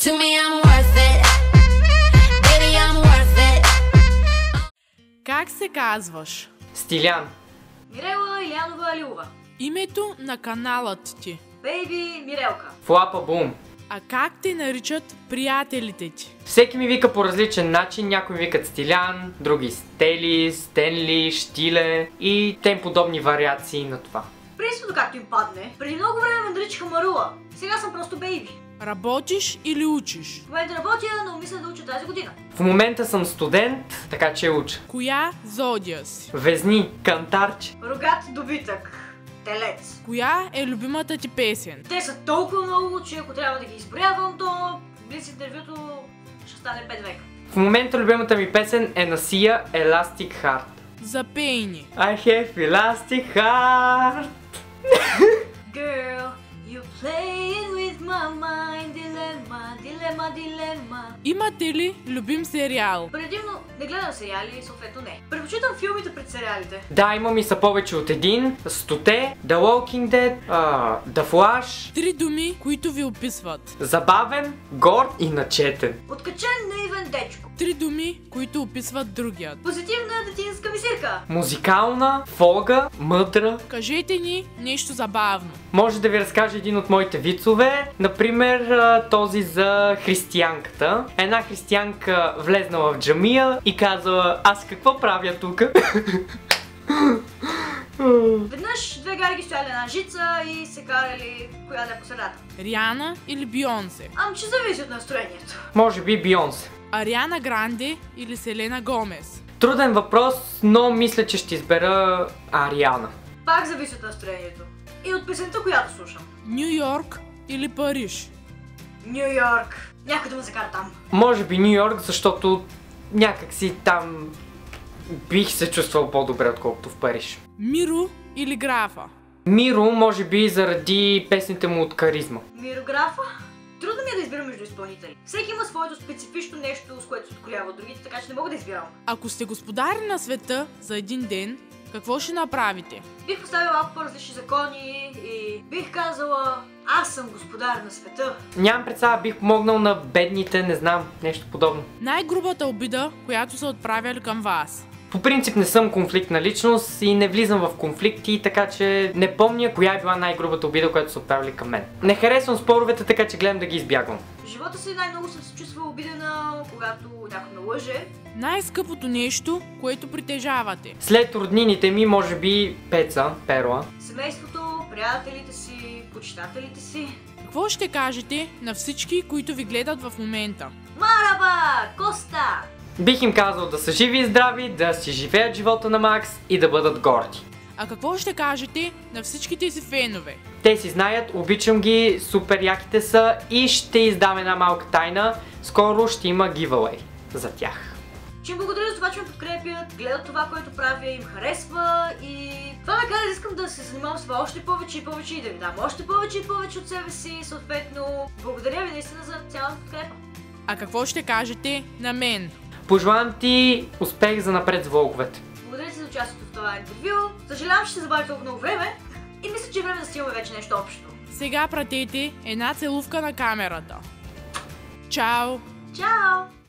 to me, I'm worth it. Baby, I'm worth it. Как се казваш? Стилян. Мирела Илянова Алиова. Името на каналът ти. Бейби Мирелка. Флапа Бум. А как те наричат приятелите ти? Всеки ми вика по различен начин, някои ми викат Стилян, други Стели, Стенли, Штиле и тем подобни вариации на това. Принципно както им падне. Преди много време ме наричаха Марула. Сега съм просто Бейби. Работиш или учиш? В момента работя, но мисля да уча тази година. В момента съм студент, така че уча. Коя зодия си? Везни, кантарче. Рогат добитък. Телец. Коя е любимата ти песен? Те са толкова много, че ако трябва да ги изброявам, то близ интервюто ще стане 5 века. В момента любимата ми песен е на Sia Elastic Heart. Запей ни. I have elastic heart. Girl, you playing with my mind. Дилема, дилема, дилема. Имате ли любим сериал? Предимно не гледам сериали, съответно не. Предпочитам филмите пред сериалите. Да, имам и са повече от един. Стоте, The Walking Dead, The Flash. 3 думи, които ви описват. Забавен, горд и начетен. Откачен наивен дечко. 3 думи, които описват другият. Позитивна детинска мисирка. Музикална, фолга, мъдра. Кажете ни нещо забавно. Може да ви разкажа един от моите вицове. Например, този за християнката. Една християнка влезнала в джамия и казала: аз какво правя тук? Веднъж две гарги стояли на една жица и се карали коя да е по средата. Риана или Бионсе? Че зависи от настроението. Може би Бионсе. Ариана Гранде или Селена Гомес? Труден въпрос, но мисля, че ще избера Ариана. Пак зависи от настроението. И от песента, която слушам. Ню Йорк или Париж? Ню Йорк. Някой да ме закара там. Може би Ню Йорк, защото някакси там бих се чувствал по-добре, отколкото в Париж. Миро или Графа? Миро, може би заради песните му от Каризма. Мирографа? Трудно ми е да избирам между изпълнители. Всеки има своето специфично нещо, с което се отколява от другите, така че не мога да избирам. Ако сте господари на света за един ден, какво ще направите? Бих поставила малко по-различни закони и бих казала: аз съм господар на света. Нямам представа, бих помогнал на бедните, не знам, нещо подобно. Най-грубата обида, която са отправяли към вас? По принцип не съм конфликтна личност и не влизам в конфликти, така че не помня коя е била най-грубата обида, която са отправили към мен. Не харесвам споровете, така че гледам да ги избягвам. В живота си най-много съм се чувствала обидена, когато някой ме лъже. Най-скъпото нещо, което притежавате? След роднините ми, може би Пеца, Перла. Семейството, приятелите си, почитателите си. Какво ще кажете на всички, които ви гледат в момента? Мараба! Коста! Бих им казал да са живи и здрави, да си живеят живота на макс и да бъдат горди. А какво ще кажете на всичките си фенове? Те си знаят, обичам ги, супер яките са и ще издам една малка тайна. Скоро ще има giveaway за тях. Че им благодаря за това, че ме подкрепят, гледат това, което правя, им харесва и това ме кара да искам да се занимавам с това още повече и повече и да ви дам още повече и повече от себе си, съответно. Благодаря ви наистина за цялата подкрепа. А какво ще кажете на мен? Пожелавам ти успех за напред с влоговете. Благодаря ти за участието в това интервю. Съжалявам, че ще забавя толкова много време и мисля, че е време да снимаме вече нещо общо. Сега пратете една целувка на камерата. Чао! Чао!